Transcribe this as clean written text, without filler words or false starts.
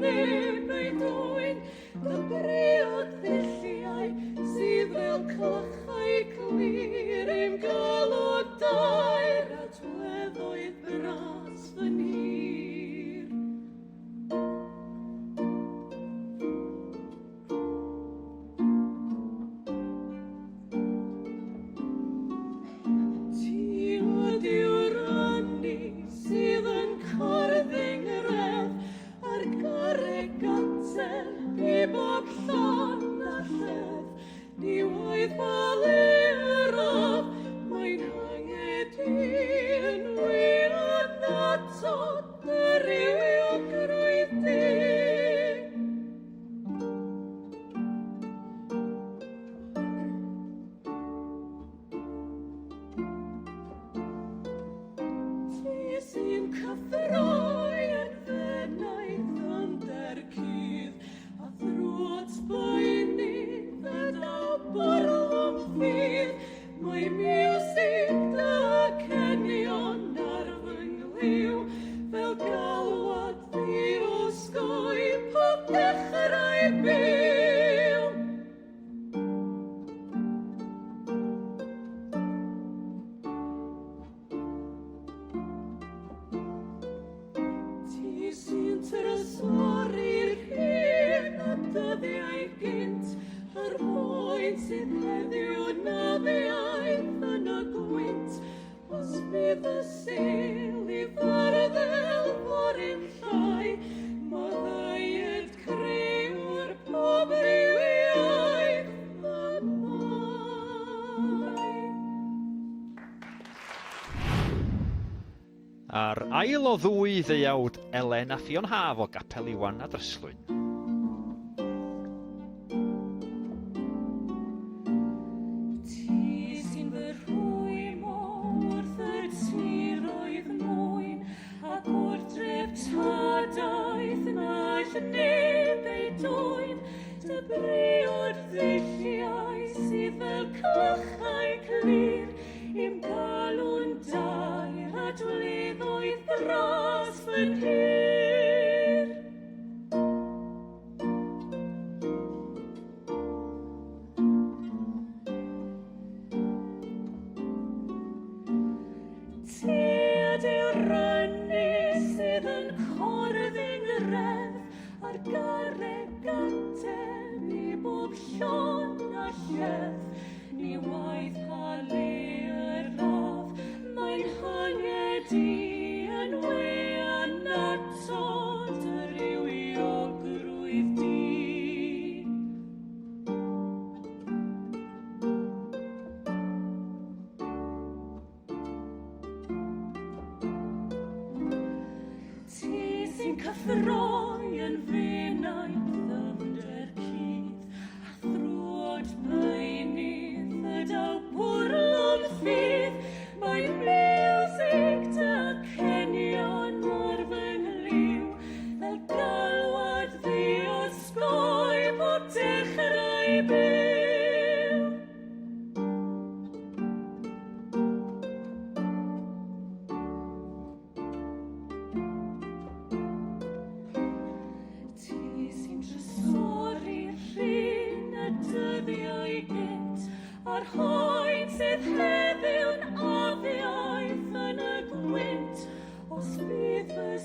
neb ei dwyn, dy briod ddilliau sydd fel clachau clir i'm galw dair a dweddoedd bras fy nir. Ti wedi'w rannu sydd yn cordding redd ar garreg gatel i bob llon a lledd. Ni waith faler af, mae'n hangedyn wir atod yr i'w grwyddi. Ti sy'n cyffroi yn fennaeth under cydd, a thrwod sboeni fedaw borlwm ffydd. Mae miwsig dy cenion ar fy nglyw, fel galwad ddiosgoi pob dechrau byw. Ti sy'n trysori'r hyn a dyddiau gynt, a'r mwyn sydd heddiw na ddiaeth yn y gwynt. Os bydd y sel i farddel fory'n llai, maddeued creuwr pob rywiaeth fy mai. A'r ail o ddwy ddeuawd Elen a Ffion Haf o Gapel Iwan a Dryslwyn. Ti sy'n fy rhwym wrth y tiroedd mwyn, ac o'r dref tadaeth nall neb ei dwyn. Dy briod ddilliau sydd fel clachau clir, i'm galw'n dair a dwleddoedd bras fy nhyr. Ti ydyw'r rannu sydd yn cordding redd ar garreg gatel i bob llon a lledd. Ni waith halu'r raf, mae'n hangedi yn wean atod yr i'w grwydd di. Ti sy'n cyffroi yn fenaeth under cydd, a thrwod beunydd ydaw bwrlwm ffydd. Mae miwsig dy cenion ar fy nglyw, fel galwad ddiosgoi pob dechrau byw. Ti sy'n trysori'r rhin y dyddiau gynt, a'r hoen sydd heddiw'n afiaeth yn y gwynt. Os bydd y